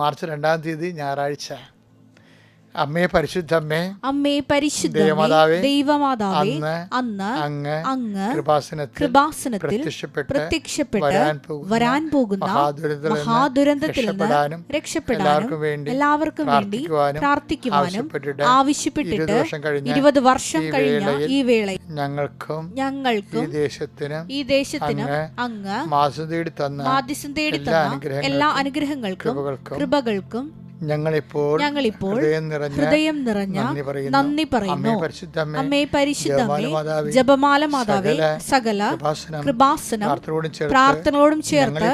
March 2-ാം തീയതി ഞായറാഴ്ച. അമ്മേ പരിശുദ്ധമ്മേ, അമ്മേ പരിശുദ്ധമേ, ദൈവമാതാവേ, അന്ന് അങ്ങ് കൃപാസനത്തിൽ പ്രത്യക്ഷപ്പെട്ട് വരാൻ പോകുന്ന മഹാദുരന്തത്തിൽ നിന്ന് രക്ഷപ്പെടാനും എല്ലാവർക്കും വേണ്ടി പ്രാർത്ഥിക്കുവാനും ആവശ്യപ്പെട്ടിട്ട് 20 വർഷം കഴിഞ്ഞ ഈ വേളയിൽ ഞങ്ങൾക്കും ഈ ദേശത്തിനും അങ്ങ് മാധ്യസ്ഥം തേടി തന്ന എല്ലാ അനുഗ്രഹങ്ങൾക്കും കൃപകൾക്കും ഞങ്ങളിപ്പോൾ ഹൃദയം നിറഞ്ഞ നന്ദി പറയുന്നു. അമ്മേ പരിശുദ്ധമേ, ജപമാല മാതാവേ, സകല കൃപാസനം പ്രാർത്ഥനയോടും ചേർത്ത്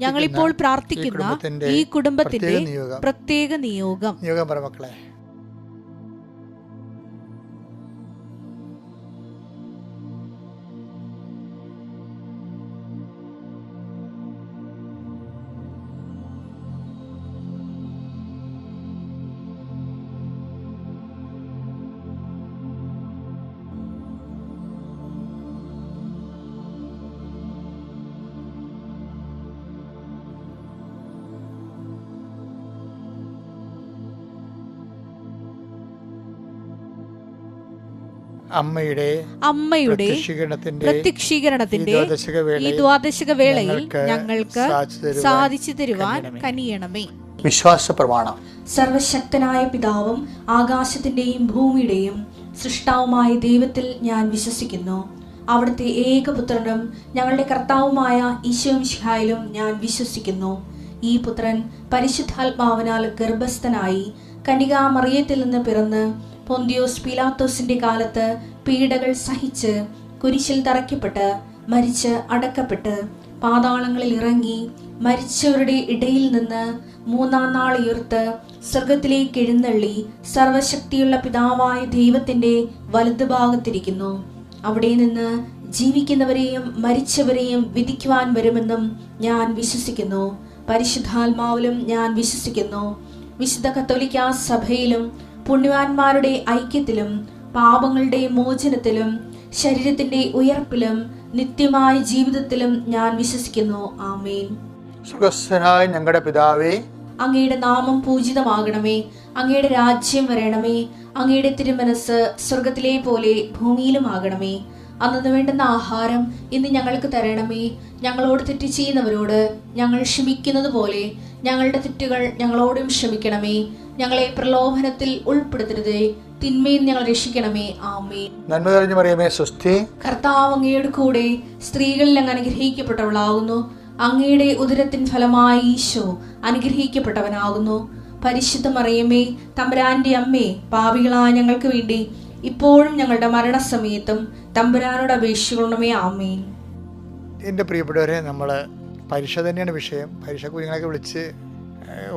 ഞങ്ങളിപ്പോൾ പ്രാർത്ഥിക്കുന്ന ഈ കുടുംബത്തിന്റെ പ്രത്യേക നിയോഗം. മക്കളെ, അമ്മയുടെ പ്രത്യക്ഷീകരണത്തിന്റെ ഈ ദ്വാദശക വേളയിൽ ഞങ്ങൾക്ക് സാധിച്ചു തരുവാൻ കനിയണമേ. വിശ്വാസ പ്രമാണം. സർവശക്തനായ പിതാവും ആകാശത്തിന്റെയും ഭൂമിയുടെയും സൃഷ്ടാവുമായ ദൈവത്തിൽ ഞാൻ വിശ്വസിക്കുന്നു. അവിടുത്തെ ഏകപുത്രനും ഞങ്ങളുടെ കർത്താവുമായ ഈശോമിശിഹായിലും ഞാൻ വിശ്വസിക്കുന്നു. ഈ പുത്രൻ പരിശുദ്ധാത്മാവിനാൽ ഗർഭസ്ഥനായി കന്യകാമറിയത്തിൽ നിന്ന് പിറന്ന് പൊന്തിയോസ് പീലാത്തോസിന്റെ കാലത്ത് പീഡകൾ സഹിച്ച് കുരിശിൽ തറയ്ക്കപ്പെട്ട് മരിച്ച് അടക്കപ്പെട്ട് പാതാളങ്ങളിൽ ഇറങ്ങി മരിച്ചവരുടെ ഇടയിൽ നിന്ന് 3-ാം നാൾ ഉയർത്ത് സ്വർഗത്തിലേക്ക് എഴുന്നള്ളി സർവശക്തിയുള്ള പിതാവായ ദൈവത്തിന്റെ വലതുഭാഗത്തിരിക്കുന്നു. അവിടെ നിന്ന് ജീവിക്കുന്നവരെയും മരിച്ചവരെയും വിധിക്കുവാൻ വരുമെന്നും ഞാൻ വിശ്വസിക്കുന്നു. പരിശുദ്ധാത്മാവിലും ഞാൻ വിശ്വസിക്കുന്നു. വിശുദ്ധ കത്തോലിക്കാ സഭയിലും പുണ്യവാന്മാരുടെ ഐക്യത്തിലും പാപങ്ങളുടെ മോചനത്തിലും ശരീരത്തിന്റെ ഉയർപ്പിലും നിത്യമായ ജീവിതത്തിലും ഞാൻ വിശ്വസിക്കുന്നു. ആമേൻ. സ്വർഗ്ഗസ്ഥനായ ഞങ്ങളുടെ പിതാവേ, അങ്ങയുടെ നാമം പൂജിതമാകണമേ. അങ്ങയുടെ രാജ്യം വരണമേ. അങ്ങയുടെ തിരുമനസ് സ്വർഗത്തിലെ പോലെ ഭൂമിയിലും ആകണമേ. അന്നു വേണ്ടുന്ന ആഹാരം ഇന്ന് ഞങ്ങൾക്ക് തരണമേ. ഞങ്ങളോട് തെറ്റ് ചെയ്യുന്നവരോട് ഞങ്ങൾ ക്ഷമിക്കുന്നത് പോലെ ഞങ്ങളുടെ തെറ്റുകൾ ഞങ്ങളോടും ക്ഷമിക്കണമേ. ഞങ്ങളെ പ്രലോഭനത്തിൽ ഉൾപ്പെടുത്തരുതേ, തിന്മയിൽ ഞങ്ങൾ രക്ഷിക്കണമേ. ആമേൻ. നന്മ നിറഞ്ഞ മറിയമേ, സ്വസ്തി. കർത്താവ് അങ്ങയുടെ കൂടെ സ്ത്രീകളിൽ അങ്ങ് അനുഗ്രഹിക്കപ്പെട്ടവളാകുന്നു. അങ്ങയുടെ ഉദരത്തിൻ ഫലമായി ഈശോ അനുഗ്രഹിക്കപ്പെട്ടവനാകുന്നു. പരിശുദ്ധ മറിയമേ, തമ്പുരാന്റെ അമ്മേ, പാപികളായ ഞങ്ങൾക്ക് വേണ്ടി ഇപ്പോഴും ഞങ്ങളുടെ മരണസമയത്തും തമ്പുരാനോട് അപേക്ഷിക്കണമേ. ആമേൻ. എൻ്റെ പ്രിയപ്പെട്ടവരെ, നമ്മൾ പരീക്ഷ തന്നെയാണ് വിഷയം. പരീക്ഷ കുഞ്ഞുങ്ങളൊക്കെ വിളിച്ച്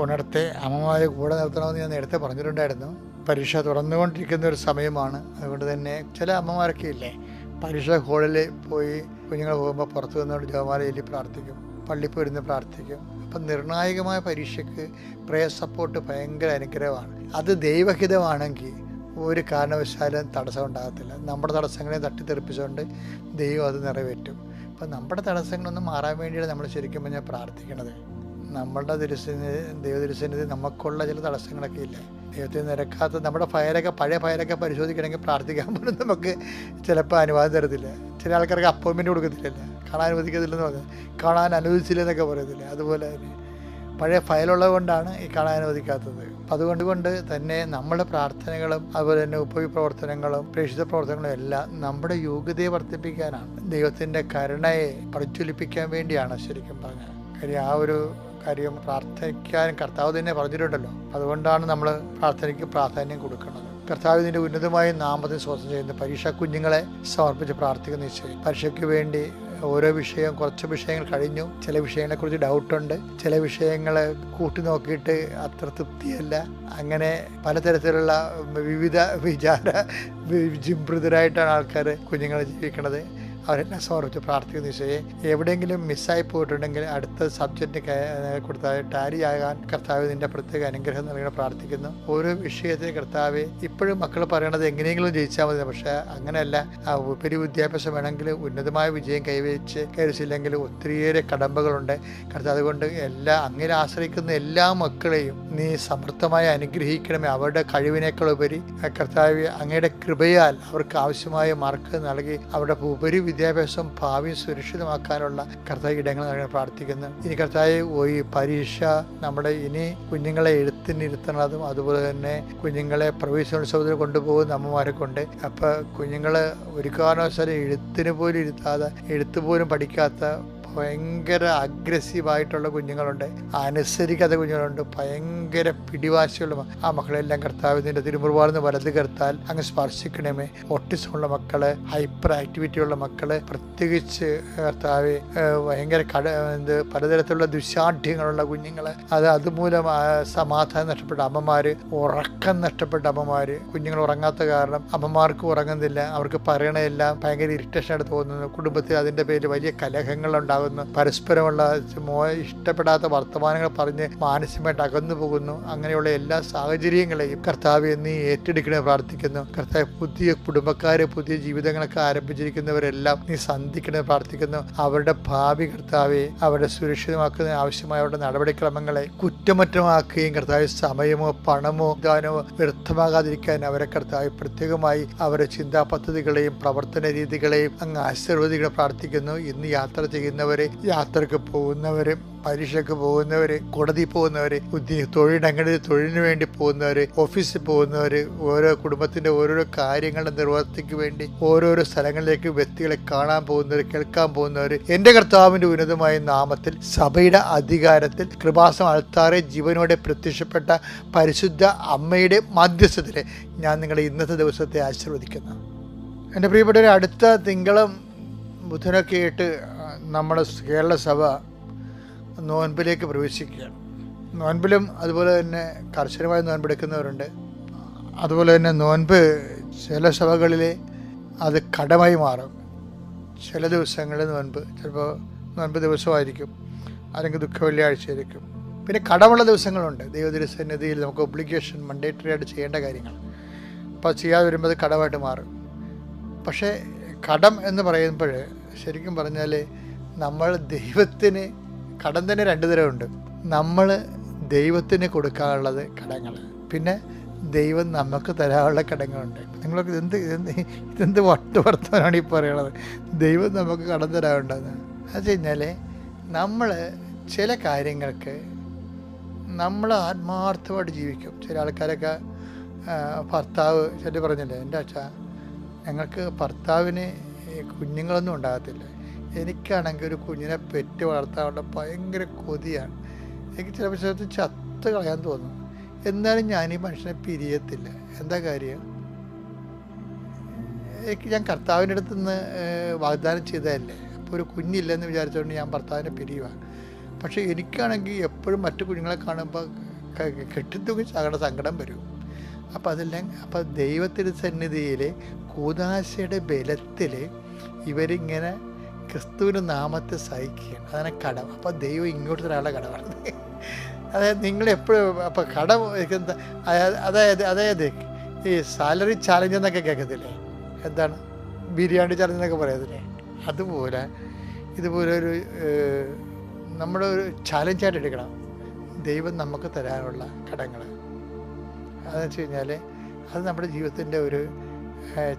ഉണർത്തെ അമ്മമാരെ കൂടെ നിർത്തണമെന്ന് ഞാൻ നേരത്തെ പറഞ്ഞിട്ടുണ്ടായിരുന്നു. പരീക്ഷ തുടർന്നുകൊണ്ടിരിക്കുന്ന ഒരു സമയമാണ്. അതുകൊണ്ട് തന്നെ ചില അമ്മമാരൊക്കെ ഇല്ലേ, പരീക്ഷ ഹാളിൽ പോയി കുഞ്ഞുങ്ങൾ പോകുമ്പോൾ പുറത്ത് നിന്നുകൊണ്ട് ജപമാല ചൊല്ലി പ്രാർത്ഥിക്കും, പള്ളിയിൽ പോയിരുന്ന് പ്രാർത്ഥിക്കും. അപ്പം നിർണായകമായ പരീക്ഷയ്ക്ക് പ്രേയർ സപ്പോർട്ട് ഭയങ്കര അനുഗ്രഹമാണ്. അത് ദൈവഹിതമാണെങ്കിൽ ഒരു കാരണവശാലും തടസ്സം ഉണ്ടാകത്തില്ല. നമ്മുടെ തടസ്സങ്ങളെ തട്ടിത്തെറിപ്പിച്ചുകൊണ്ട് ദൈവം അത് നിറവേറ്റും. അപ്പം നമ്മുടെ തടസ്സങ്ങളൊന്നും മാറാൻ വേണ്ടിയാണ് നമ്മൾ ശരിക്കും പറഞ്ഞാൽ പ്രാർത്ഥിക്കണത്. നമ്മളുടെ ദൈവതിരുസന്നിധി നമുക്കുള്ള ചില തടസ്സങ്ങളൊക്കെ ഇല്ലേ, ദൈവത്തെ നിരക്കാത്ത നമ്മുടെ പഴയ ഫയലൊക്കെ പരിശോധിക്കണമെങ്കിൽ പ്രാർത്ഥിക്കാൻ പോലും നമുക്ക് ചിലപ്പോൾ അനുവാദം തരത്തില്ല. ചില ആൾക്കാർക്ക് അപ്പോയിൻമെൻറ്റ് കൊടുക്കത്തില്ല, കാണാൻ അനുവദിക്കത്തില്ലെന്ന് പറഞ്ഞാൽ കാണാൻ അനുവദിച്ചില്ലെന്നൊക്കെ പറയത്തില്ല. അതുപോലെ തന്നെ പഴയ ഫയലുള്ളത് കൊണ്ടാണ് ഈ കാണാൻ അനുവദിക്കാത്തത്. അപ്പം അതുകൊണ്ട് തന്നെ നമ്മുടെ പ്രാർത്ഥനകളും അതുപോലെ തന്നെ ഉപപ്രവർത്തനങ്ങളും പ്രേക്ഷിത പ്രവർത്തനങ്ങളും എല്ലാം നമ്മുടെ യോഗ്യതയെ വർദ്ധിപ്പിക്കാനാണ്, ദൈവത്തിൻ്റെ കരുണയെ പ്രജ്വലിപ്പിക്കാൻ വേണ്ടിയാണ് ശരിക്കും പറഞ്ഞാൽ. കാര്യം ആ ഒരു കാര്യം പ്രാർത്ഥിക്കാൻ കർത്താവ് തന്നെ പറഞ്ഞിട്ടുണ്ടല്ലോ. അതുകൊണ്ടാണ് നമ്മൾ പ്രാർത്ഥനയ്ക്ക് പ്രാധാന്യം കൊടുക്കുന്നത്. കർത്താവ് ഇതിൻ്റെ ഉന്നതമായ നാമത്തിൽ സ്തോത്രം ചെയ്യുന്ന പരീക്ഷാ കുഞ്ഞുങ്ങളെ സമർപ്പിച്ച് പ്രാർത്ഥിക്കുന്ന നിശ്ചയം. പരീക്ഷയ്ക്ക് വേണ്ടി ഓരോ വിഷയം, കുറച്ച് വിഷയങ്ങൾ കഴിഞ്ഞു, ചില വിഷയങ്ങളെക്കുറിച്ച് ഡൗട്ടുണ്ട്, ചില വിഷയങ്ങൾ കൂട്ടി നോക്കിയിട്ട് അത്ര തൃപ്തിയല്ല. അങ്ങനെ പലതരത്തിലുള്ള വിവിധ വിചാര വിജിംഭൃതരായിട്ടാണ് ആൾക്കാർ കുഞ്ഞുങ്ങളെ ജീവിക്കണത്. അവരെല്ലാം സമർപ്പിച്ച് പ്രാർത്ഥിക്കുന്ന ഈശോയെ, എവിടെയെങ്കിലും മിസ്സായി പോയിട്ടുണ്ടെങ്കിൽ അടുത്ത സബ്ജക്റ്റ് കൊടുത്താൽ ടാലി ആകാൻ കർത്താവ് നിൻ്റെ പ്രത്യേക അനുഗ്രഹം നൽകണം പ്രാർത്ഥിക്കുന്നു. ഓരോ വിഷയത്തിൽ കർത്താവ് ഇപ്പോഴും മക്കൾ പറയണത് എങ്ങനെയെങ്കിലും ജയിച്ചാൽ മതി, പക്ഷേ അങ്ങനെയല്ല. ആ ഉപരി വിദ്യാഭ്യാസം വേണമെങ്കിൽ ഉന്നതമായ വിജയം കൈവരിച്ചില്ലെങ്കിൽ ഒത്തിരിയേറെ കടമ്പകളുണ്ട് കർത്താവ്. അതുകൊണ്ട് അങ്ങനെ ആശ്രയിക്കുന്ന എല്ലാ മക്കളെയും നീ സമൃദ്ധമായി അനുഗ്രഹിക്കണമേ. അവരുടെ കഴിവിനേക്കാൾ ഉപരി കർത്താവ് അങ്ങയുടെ കൃപയാൽ അവർക്ക് ആവശ്യമായ മാർക്ക് നൽകി അവരുടെ ഉപരി വിദ്യാഭ്യാസം ഭാവി സുരക്ഷിതമാക്കാനുള്ള കർത്താവ് ഇടങ്ങൾ നൽകണം പ്രാർത്ഥിക്കുന്നു. ഇനി കർത്താവ് ഈ പരീക്ഷ നമ്മുടെ ഇനി കുഞ്ഞുങ്ങളെ എഴുത്തിനിരുത്തണതും അതുപോലെ തന്നെ കുഞ്ഞുങ്ങളെ പ്രവേശനോത്സവത്തിന് കൊണ്ടുപോകുന്ന അമ്മമാരെ കൊണ്ട്. അപ്പോൾ കുഞ്ഞുങ്ങൾ ഒരു കാരണവശാലും എഴുത്തിന് പോലും ഇരുത്താതെ, എഴുത്ത് പോലും പഠിക്കാത്ത ഭയങ്കര അഗ്രസീവായിട്ടുള്ള കുഞ്ഞുങ്ങളുണ്ട്, അനുസരിക്കാത്ത കുഞ്ഞുങ്ങളുണ്ട്, ഭയങ്കര പിടിവാശിയുള്ള ആ മക്കളെല്ലാം കർത്താവ് നിന്റെ തിരുമുറുവാർന്ന് വലത് കർത്താൽ അങ്ങ് സ്പർശിക്കണമേ. ഓട്ടിസമുള്ള മക്കള്, ഹൈപ്പർ ആക്ടിവിറ്റി ഉള്ള മക്കള്, പ്രത്യേകിച്ച് കർത്താവ് ഭയങ്കര പലതരത്തിലുള്ള ദുശാഠ്യങ്ങളുള്ള കുഞ്ഞുങ്ങള്, അതുമൂലം സമാധാനം നഷ്ടപ്പെട്ട അമ്മമാര്, ഉറക്കം നഷ്ടപ്പെട്ട അമ്മമാര്, കുഞ്ഞുങ്ങൾ ഉറങ്ങാത്ത കാരണം അമ്മമാർക്ക് ഉറങ്ങുന്നില്ല, അവർക്ക് പറയണതെല്ലാം ഭയങ്കര ഇറിറ്റേഷനായിട്ട് തോന്നുന്നു, കുടുംബത്തിൽ അതിന്റെ പേരിൽ വലിയ കലഹങ്ങൾ ഉണ്ടാകുന്നു, പരസ്പരമുള്ള ഇഷ്ടപ്പെടാത്ത വർത്തമാനങ്ങൾ പറഞ്ഞ് മാനസികമായിട്ട് അകന്നു പോകുന്നു. അങ്ങനെയുള്ള എല്ലാ സാഹചര്യങ്ങളെയും കർത്താവ് നീ ഏറ്റെടുക്കണേ പ്രാർത്ഥിക്കുന്നു. കർത്താവ് പുതിയ കുടുംബക്കാരെ, പുതിയ ജീവിതങ്ങളൊക്കെ ആരംഭിച്ചിരിക്കുന്നവരെല്ലാം നീ സന്ധിക്കണേ പ്രാർത്ഥിക്കുന്നു. അവരുടെ ഭാവി കർത്താവെ അവരുടെ സുരക്ഷിതമാക്കുന്നതിന് ആവശ്യമായ അവരുടെ നടപടിക്രമങ്ങളെ കുറ്റമറ്റമാക്കുകയും കർത്താവ് സമയമോ പണമോ ദാനമോ വ്യർത്ഥമാകാതിരിക്കാൻ അവരെ കർത്താവ് പ്രത്യേകമായി അവരുടെ ചിന്താ പദ്ധതികളെയും പ്രവർത്തന രീതികളെയും അങ്ങ് ആശീർവദിക്കണം പ്രാർത്ഥിക്കുന്നു. ഇന്ന് യാത്ര ചെയ്യുന്നവരെ, യാത്രക്ക് പോകുന്നവര്, പരീക്ഷയ്ക്ക് പോകുന്നവര്, കോടതി പോകുന്നവര്, തൊഴിലിടങ്ങളിൽ തൊഴിലിന് വേണ്ടി പോകുന്നവര്, ഓഫീസിൽ പോകുന്നവര്, ഓരോ കുടുംബത്തിന്റെ ഓരോരോ കാര്യങ്ങളുടെ നിർവൃത്തിക്ക് വേണ്ടി ഓരോരോ സ്ഥലങ്ങളിലേക്ക് വ്യക്തികളെ കാണാൻ പോകുന്നവര്, കേൾക്കാൻ പോകുന്നവര്, എന്റെ കർത്താവിന്റെ ഉന്നതമായ നാമത്തിൽ സഭയുടെ അധികാരത്തിൽ കൃപാസം അൾത്താറെ ജീവനോടെ പ്രത്യക്ഷപ്പെട്ട പരിശുദ്ധ അമ്മയുടെ മധ്യസ്ഥത്തില് ഞാൻ നിങ്ങളെ ഇന്നത്തെ ദിവസത്തെ ആശീർവദിക്കുന്നു. എൻ്റെ പ്രിയപ്പെട്ടവരെ, അടുത്ത തിങ്കളും ബുധനൊക്കെ ആയിട്ട് നമ്മുടെ കേരള സഭ നോൻപിലേക്ക് പ്രവേശിക്കുകയാണ്. നോൻപിലും അതുപോലെ തന്നെ കർശനമായി നോൻപെടുക്കുന്നവരുണ്ട്. അതുപോലെ തന്നെ നോൻപ് ചില സഭകളിൽ അത് കടമായി മാറും. ചില ദിവസങ്ങളിൽ നോൻപ് ചിലപ്പോൾ നോൻപ് ദിവസമായിരിക്കും, അല്ലെങ്കിൽ ദുഃഖ വെള്ളിയാഴ്ചയായിരിക്കും. പിന്നെ കടമുള്ള ദിവസങ്ങളുണ്ട്. ദൈവതിരുസന്നിധിയിൽ നമുക്ക് ഒബ്ലിഗേഷൻ മണ്ടേറ്ററി ആയിട്ട് ചെയ്യേണ്ട കാര്യങ്ങൾ, അപ്പോൾ ചെയ്യാതെ വരുമ്പോൾ അത് കടമായിട്ട് മാറും. പക്ഷേ കടം എന്ന് പറയുമ്പോൾ ശരിക്കും പറഞ്ഞാൽ നമ്മൾ ദൈവത്തിന് കടം തന്നെ രണ്ട് തരമുണ്ട്. നമ്മൾ ദൈവത്തിന് കൊടുക്കാനുള്ളത് കടങ്ങൾ, പിന്നെ ദൈവം നമുക്ക് തരാനുള്ള കടങ്ങളുണ്ട്. നിങ്ങളൊക്കെ ഇതെന്ത് വർത്തമാനമാണ് ഈ പറയണത്? ദൈവം നമുക്ക് കടം തരാനുണ്ടെന്ന് അത് കഴിഞ്ഞാൽ നമ്മൾ ചില കാര്യങ്ങൾക്ക് നമ്മൾ ആത്മാർത്ഥമായിട്ട് ജീവിക്കും. ചില ആൾക്കാരൊക്കെ ഭർത്താവ് ചില പറഞ്ഞില്ലേ, എൻ്റെ അച്ഛാ ഞങ്ങൾക്ക് ഭർത്താവിന് കുഞ്ഞുങ്ങളൊന്നും ഉണ്ടാകത്തില്ല, എനിക്കാണെങ്കിൽ ഒരു കുഞ്ഞിനെ പെറ്റ് വളർത്താനുള്ള ഭയങ്കര കൊതിയാണ്, എനിക്ക് ചില സ്ഥലത്ത് ചത്ത് കളയാൻ തോന്നും, എന്നാലും ഞാൻ ഈ മനുഷ്യനെ പിരിയത്തില്ല. എന്താ കാര്യം? ഞാൻ കർത്താവിൻ്റെ അടുത്ത് നിന്ന് വാഗ്ദാനം ചെയ്തതല്ലേ, അപ്പോൾ ഒരു കുഞ്ഞില്ലെന്ന് വിചാരിച്ചുകൊണ്ട് ഞാൻ ഭർത്താവിനെ പിരിയുക. പക്ഷേ എനിക്കാണെങ്കിൽ എപ്പോഴും മറ്റു കുഞ്ഞുങ്ങളെ കാണുമ്പോൾ കെട്ടിത്തൂങ്ങി ചാകേണ്ട സങ്കടം വരും. അപ്പോൾ ദൈവത്തിൻ്റെ സന്നിധിയിൽ കൂദാശയുടെ ബലത്തിൽ ഇവരിങ്ങനെ ക്രിസ്തുവിൻ്റെ നാമത്തെ സഹിക്കുകയാണ്. അതാണ് കടം. അപ്പോൾ ദൈവം ഇങ്ങോട്ട് ഒരാളുടെ കടമാണ്. അതായത് നിങ്ങളെപ്പോഴും അപ്പോൾ കടം അതായത് ഈ സാലറി ചാലഞ്ച് എന്നൊക്കെ കേൾക്കത്തില്ലേ, എന്താണ് ബിരിയാണി ചാലഞ്ച് എന്നൊക്കെ പറയത്തില്ലേ, അതുപോലെ ഇതുപോലെ ഒരു നമ്മുടെ ഒരു ചാലഞ്ചായിട്ട് എടുക്കണം ദൈവം നമുക്ക് തരാനുള്ള കടങ്ങൾ. അതെന്ന് വെച്ച് കഴിഞ്ഞാൽ അത് നമ്മുടെ ജീവിതത്തിൻ്റെ ഒരു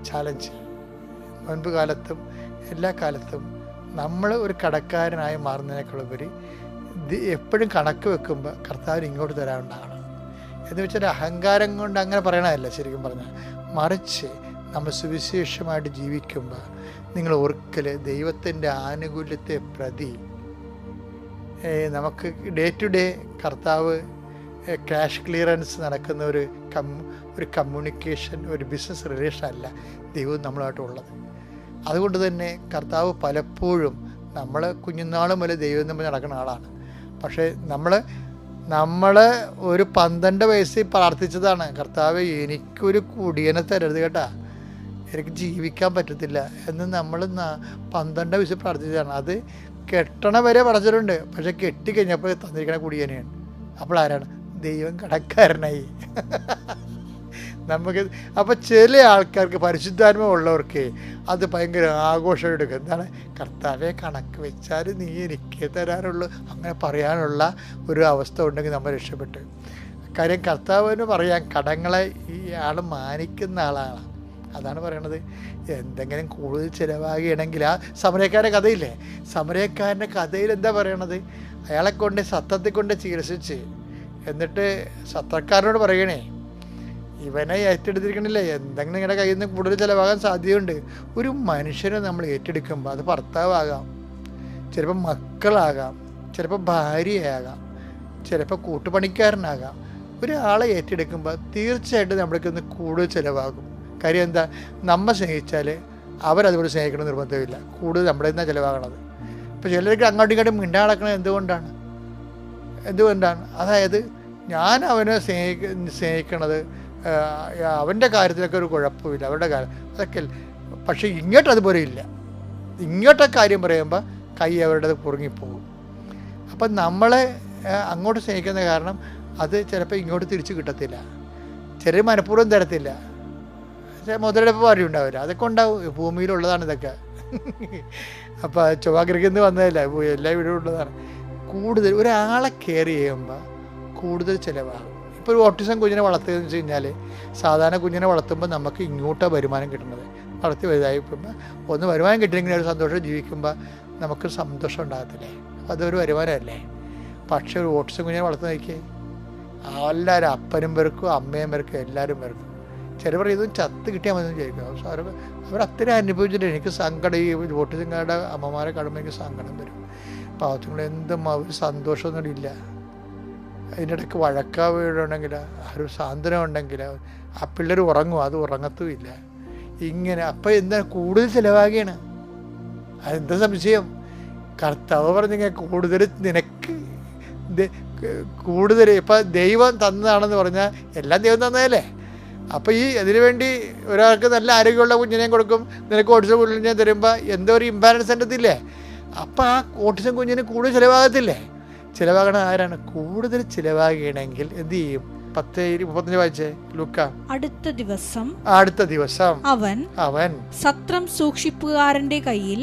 ചാലഞ്ച്. മുൻപ് കാലത്തും എല്ലാ കാലത്തും നമ്മൾ ഒരു കടക്കാരനായി മാറുന്നതിനേക്കാളുപരി എപ്പോഴും കണക്ക് വെക്കുമ്പോൾ കർത്താവിന് ഇങ്ങോട്ട് തരാനുണ്ടാകണം എന്ന് വെച്ചാൽ അഹങ്കാരം കൊണ്ട് അങ്ങനെ പറയണതല്ല ശരിക്കും പറഞ്ഞാൽ, മറിച്ച് നമ്മൾ സുവിശേഷമായിട്ട് ജീവിക്കുമ്പോൾ നിങ്ങൾ ഓർക്കൽ ദൈവത്തിൻ്റെ ആനുകൂല്യത്തെ പ്രതി നമുക്ക് ഡേ ടു ഡേ കർത്താവ് ക്യാഷ് ക്ലിയറൻസ് നടക്കുന്ന ഒരു കമ്മ്യൂണിക്കേഷൻ, ഒരു ബിസിനസ് റിലേഷൻ അല്ല ദൈവം നമ്മളുമായിട്ടുള്ളത്. അതുകൊണ്ട് തന്നെ കർത്താവ് പലപ്പോഴും നമ്മൾ കുഞ്ഞുനാളും മുതൽ ദൈവം തമ്മിൽ നടക്കുന്ന ആളാണ്. പക്ഷേ നമ്മൾ ഒരു 12 വയസ്സിൽ പ്രാർത്ഥിച്ചതാണ്, കർത്താവ് എനിക്കൊരു കുടിയനെ തരരുത് കേട്ടാ, എനിക്ക് ജീവിക്കാൻ പറ്റത്തില്ല എന്ന് നമ്മൾ 12 വയസ്സ് പ്രാർത്ഥിച്ചതാണ്. അത് കെട്ടണ വരെ പഠിച്ചിട്ടുണ്ട്. പക്ഷെ കെട്ടിക്കഴിഞ്ഞപ്പോൾ തന്നിരിക്കണ കുടിയനെയാണ്. അപ്പോൾ ആരാണ്? ദൈവം കടക്കാരനായി. നമുക്ക് അപ്പോൾ ചില ആൾക്കാർക്ക് പരിശുദ്ധാത്മ ഉള്ളവർക്ക് അത് ഭയങ്കര ആഘോഷം എടുക്കും. എന്താണ്? കർത്താവെ കണക്ക് വെച്ചാൽ നീ എനിക്ക് തരാനുള്ളൂ, അങ്ങനെ പറയാനുള്ള ഒരു അവസ്ഥ ഉണ്ടെങ്കിൽ നമ്മൾ രക്ഷപ്പെട്ടു. കാര്യം കർത്താവിന് പറയാൻ കടങ്ങളെ ഈ ആൾ മാനിക്കുന്ന ആളാണ്. അതാണ് പറയണത്. എന്തെങ്കിലും കൂടുതൽ ചിലവാകുകയാണെങ്കിൽ ആ സമരക്കാരുടെ കഥയില്ലേ, സമരക്കാരൻ്റെ കഥയിൽ എന്താ പറയണത്? അയാളെ കൊണ്ട് സത്തത്തെ കൊണ്ട് ചികിത്സിച്ച് എന്നിട്ട് സത്രക്കാരനോട് പറയണേ, ഇവനെ ഏറ്റെടുത്തിരിക്കണില്ലേ, എന്തെങ്കിലും നിങ്ങളുടെ കയ്യിൽ നിന്ന് കൂടുതൽ ചിലവാകാൻ സാധ്യതയുണ്ട്. ഒരു മനുഷ്യനെ നമ്മൾ ഏറ്റെടുക്കുമ്പോൾ അത് ഭർത്താവാകാം, ചിലപ്പോൾ മക്കളാകാം, ചിലപ്പോൾ ഭാര്യയാകാം, ചിലപ്പോൾ കൂട്ടുപണിക്കാരനാകാം. ഒരാളെ ഏറ്റെടുക്കുമ്പോൾ തീർച്ചയായിട്ടും നമ്മൾക്കൊന്ന് കൂടുതൽ ചിലവാകും. കാര്യം എന്താ? നമ്മെ സ്നേഹിച്ചാൽ അവരതുപോലെ സ്നേഹിക്കണം നിർബന്ധമില്ല. കൂടുതൽ നമ്മുടെ നിന്നാണ് ചിലവാകണത്. ഇപ്പോൾ ചിലർക്ക് അങ്ങോട്ടും ഇങ്ങോട്ടും മിണ്ടാടക്കണത് എന്തുകൊണ്ടാണ്? അതായത് ഞാൻ അവനെ സ്നേഹിക്കണത് അവൻ്റെ കാര്യത്തിലൊക്കെ ഒരു കുഴപ്പമില്ല, അവരുടെ കാര്യം അതൊക്കെ. പക്ഷേ ഇങ്ങോട്ട് അതുപോലെ ഇല്ല. ഇങ്ങോട്ടൊക്കെ കാര്യം പറയുമ്പോൾ കൈ അവരുടെ കുറുങ്ങിപ്പോകും. അപ്പം നമ്മളെ അങ്ങോട്ട് സ്നേഹിക്കുന്ന കാരണം അത് ചിലപ്പോൾ ഇങ്ങോട്ട് തിരിച്ച് കിട്ടത്തില്ല. ചെറിയ മനഃപൂർവ്വം തരത്തില്ല. മുതലെടുപ്പ് പാടി ഉണ്ടാവില്ല. അതൊക്കെ ഉണ്ടാവും. ഭൂമിയിലുള്ളതാണ് ഇതൊക്കെ. അപ്പോൾ ചൊവ്വാഗ്രഹിന്ന് വന്നതല്ല, എല്ലാ വീടും ഉള്ളതാണ്. കൂടുതൽ ഒരാളെ കെയർ ചെയ്യുമ്പോൾ കൂടുതൽ ചിലവാകും. ഇപ്പോൾ ഒരു ഓട്ടിസം കുഞ്ഞിനെ വളർത്തുകയെന്ന് വെച്ച് കഴിഞ്ഞാൽ സാധാരണ കുഞ്ഞിനെ വളർത്തുമ്പോൾ നമുക്ക് ഇങ്ങോട്ടാണ് വരുമാനം കിട്ടുന്നത്. വളർത്തി വലുതായിപ്പോൾ ഒന്ന് വരുമാനം കിട്ടിയെങ്കിൽ ഒരു സന്തോഷം ജീവിക്കുമ്പോൾ നമുക്ക് സന്തോഷം ഉണ്ടാകത്തില്ലേ? അപ്പോൾ അതൊരു വരുമാനമല്ലേ? പക്ഷേ ഒരു ഓട്ടിസം കുഞ്ഞിനെ വളർത്തുന്ന നോക്കിയേ, എല്ലാവരും അപ്പനും പേർക്കും അമ്മയും പേർക്കും എല്ലാവരും പേർക്കും. ചിലവർ ഇതും ചത്ത് കിട്ടിയാൽ മതി ചോദിക്കും. അവരത്രയും അനുഭവിച്ചിട്ട് എനിക്ക് സങ്കടം, ഈ ഓട്ടിസംകാരുടെ അമ്മമാരെ കാണുമ്പോൾ എനിക്ക് സങ്കടം വരും. പാവത്തുങ്ങൾ എന്തും അവർ സന്തോഷമൊന്നും ഇല്ല. അതിനിടയ്ക്ക് വഴക്കാ വീടുണ്ടെങ്കിൽ ഒരു സാന്ത്വനം ഉണ്ടെങ്കിൽ ആ പിള്ളേർ ഉറങ്ങും, അത് ഉറങ്ങത്തുമില്ല. ഇങ്ങനെ അപ്പം എന്താ കൂടുതൽ ചിലവാകുകയാണ്. അതെന്താ സംശയം? കർത്താവ് പറഞ്ഞെങ്കിൽ കൂടുതൽ നിനക്ക് കൂടുതൽ ഇപ്പം ദൈവം തന്നതാണെന്ന് പറഞ്ഞാൽ എല്ലാം ദൈവം തന്നതല്ലേ. അപ്പോൾ ഈ അതിനു വേണ്ടി ഒരാൾക്ക് നല്ല ആരോഗ്യമുള്ള കുഞ്ഞിനെയും കൊടുക്കും, നിനക്ക് ഓട്ടിസം കുഞ്ഞിനെ തരുമ്പോൾ എന്തോ ഒരു ഇംബാലൻസ് ഉണ്ടത്തില്ലേ? അപ്പോൾ ആ ഓട്ടിസം കുഞ്ഞിന് കൂടുതൽ ചിലവാകത്തില്ലേ? ചിലവാകണ ആരാണ്? കൂടുതൽ ചിലവാകണമെങ്കിൽ എന്ത് ചെയ്യും? 10:35 വായിച്ചേ ലൂക്ക. അടുത്ത ദിവസം അവൻ സത്രം സൂക്ഷിപ്പുകാരന്റെ കയ്യിൽ,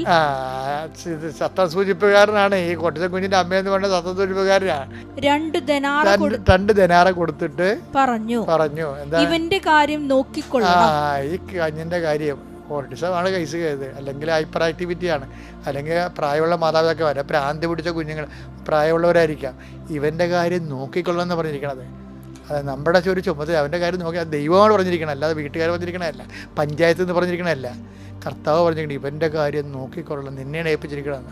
സത്രം സൂക്ഷിപ്പുകാരനാണ് ഈ കൊട്ടിച്ച കുഞ്ഞിന്റെ അമ്മയെന്ന് പറഞ്ഞ സത്രം സൂക്ഷിപ്പുകാരനാണ്, 2 ദനാറ കൊടുത്തിട്ട് പറഞ്ഞു എന്താ? ഇവന്റെ കാര്യം നോക്കിക്കൊള്ളണം. ഈ കഞ്ഞിന്റെ കാര്യം ഓട്ടിസമാണ് കേസ് ചെയ്തത്, അല്ലെങ്കിൽ ഹൈപ്പർ ആക്ടിവിറ്റിയാണ്, അല്ലെങ്കിൽ പ്രായമുള്ള മാതാപിതാക്കൾ, ഭ്രാന്തി പിടിച്ച കുഞ്ഞുങ്ങൾ പ്രായമുള്ളവരായിരിക്കാം. ഇവൻ്റെ കാര്യം നോക്കിക്കൊള്ളാമെന്ന് പറഞ്ഞിരിക്കണത്. അത് നമ്മുടെ ഒരു ചുമതല. അവൻ്റെ കാര്യം നോക്കി ദൈവമാണ് പറഞ്ഞിരിക്കണം, അല്ലാതെ വീട്ടുകാർ പറഞ്ഞിരിക്കണമല്ല, പഞ്ചായത്ത് എന്ന് പറഞ്ഞിരിക്കണമല്ല. കർത്താവ് പറഞ്ഞിരിക്കണം ഇവൻ്റെ കാര്യം നോക്കിക്കൊള്ളണം, നിന്നെയാണ് ഏൽപ്പിച്ചിരിക്കണം.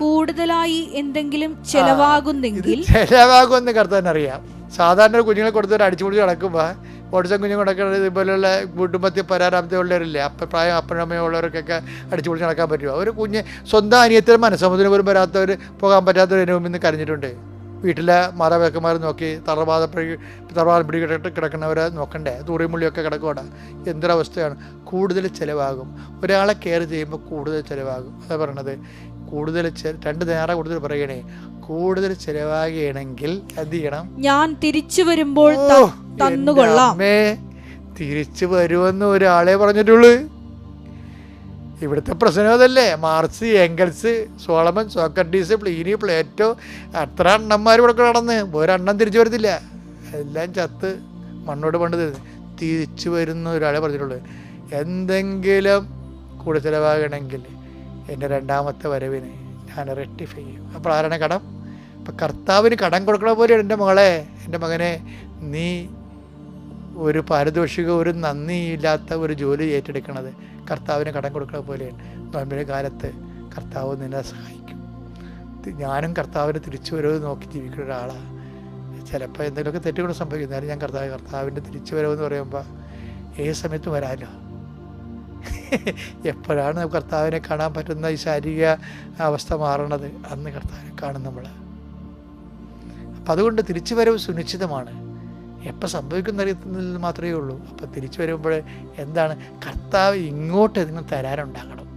കൂടുതലായി എന്തെങ്കിലും ചെലവാകുന്നെങ്കിൽ ചെലവാകുമെന്ന് കർത്താവിനറിയാം. സാധാരണ കുഞ്ഞുങ്ങളെ കൊടുത്തവർ അടിച്ചുപൊളിച്ച് നടക്കുമ്പോൾ ഓടിച്ച കുഞ്ഞുങ്ങൾ നടക്കുന്നത് ഇതുപോലെയുള്ള കുടുംബത്തിൽ പരാരാബ്ദമുള്ളവരില്ലേ, പ്രായം അപ്പനമ്മയുള്ളവർക്കൊക്കെ അടിച്ചുപൊളിച്ച് നടക്കാൻ പറ്റുമോ? ഒരു കുഞ്ഞ് സ്വന്തം അനിയത്തിന് മനസ്സമ്മതത്തിന് പോലും വരാത്തവർ, പോകാൻ പറ്റാത്തവർ എൻ്റെ മുമ്പിൽ നിന്ന് കരഞ്ഞിട്ടുണ്ട്. വീട്ടിലെ മാതാപിതാക്കന്മാർ നോക്കി തറവാദം പിടി കിടക്കുന്നവരെ നോക്കണ്ടേ? തൂറിമുള്ളിയൊക്കെ കിടക്കുവാണ്. എന്തൊരവസ്ഥയാണ്. കൂടുതൽ ചിലവാകും. ഒരാളെ കെയർ ചെയ്യുമ്പോൾ കൂടുതൽ ചിലവാകും. അതാ പറയണത്. കൂടുതൽ 2 ദിനാറ കൂടുതൽ പറയണേ. കൂടുതൽ ചിലവാകുകയാണെങ്കിൽ എന്ത് ചെയ്യണം? ഞാൻ തിരിച്ചു വരുമ്പോൾ തന്നുകൊള്ളാം. തിരിച്ചു വരുമെന്ന് ഒരാളെ പറഞ്ഞിട്ടുള്ളൂ. ഇവിടുത്തെ പ്രശ്നം അതല്ലേ. Marks, Engels, Solomon, Socrates, Pliny, Plato, അത്ര അണ്ണന്മാർ ഇവിടെ നടന്ന് ഒരെണ്ണം തിരിച്ചു വരത്തില്ല. എല്ലാം ചത്ത് മണ്ണോട് പണ്ട് തിരിച്ചു വരുന്ന ഒരാളെ പറഞ്ഞിട്ടുള്ളൂ. എന്തെങ്കിലും കൂടെ ചിലവാകണമെങ്കിൽ എൻ്റെ 2ാമത്തെ വരവിന് ഞാൻ റെക്ടിഫൈ ചെയ്യും. അപ്പോൾ ആരാണ് കടം? അപ്പം കർത്താവിന് കടം കൊടുക്കണ പോലെയാണ് എൻ്റെ മകളെ, എൻ്റെ മകനെ, നീ ഒരു പാരിതോഷികം, ഒരു നന്ദിയില്ലാത്ത ഒരു ജോലി ഏറ്റെടുക്കണത് കർത്താവിന് കടം കൊടുക്കണ പോലെയാണ്. നോമ്പിൻ്റെ കാലത്ത് കർത്താവ് നിന്നെ സഹായിക്കും. ഞാനും കർത്താവിന് തിരിച്ചു വരവ് നോക്കി ജീവിക്കുന്ന ഒരാളാണ്. ചിലപ്പോൾ എന്തെങ്കിലുമൊക്കെ തെറ്റുകൾ സംഭവിക്കും. ഞാൻ കർത്താവിൻ്റെ തിരിച്ചു വരവെന്ന് പറയുമ്പോൾ ഏത് സമയത്തും വരാമല്ലോ. എപ്പോഴാണ് കർത്താവിനെ കാണാൻ പറ്റുന്ന ഈ ശാരീരിക അവസ്ഥ മാറണത്, അന്ന് കർത്താവിനെ കാണും നമ്മൾ. അപ്പം അതുകൊണ്ട് തിരിച്ചു വരവ് സുനിശ്ചിതമാണ്. എപ്പോൾ സംഭവിക്കുന്ന അറിയുന്നതിൽ മാത്രമേ ഉള്ളൂ. അപ്പോൾ തിരിച്ചു വരുമ്പോൾ എന്താണ് കർത്താവ് ഇങ്ങോട്ട് നിങ്ങൾ തരാനുണ്ടാകണം.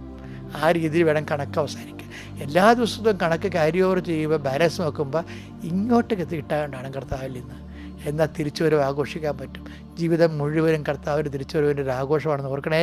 ആ രീതിയിൽ വേണം കണക്ക് അവസാനിക്കാൻ. എല്ലാ ദിവസവും കണക്ക് ക്യാരി ഓവർ ചെയ്യുമ്പോൾ ബാലൻസ് നോക്കുമ്പോൾ ഇങ്ങോട്ടേക്ക് കിട്ടാണ്ടാണ് കർത്താവിൽ നിന്ന്. എന്നാൽ തിരിച്ചു വരവ് ആഘോഷിക്കാൻ പറ്റും. ജീവിതം മുഴുവനും കർത്താവിൻ്റെ തിരിച്ചു വരവിൻ്റെ ഒരു ആഘോഷമാണെന്ന് ഓർക്കണേ.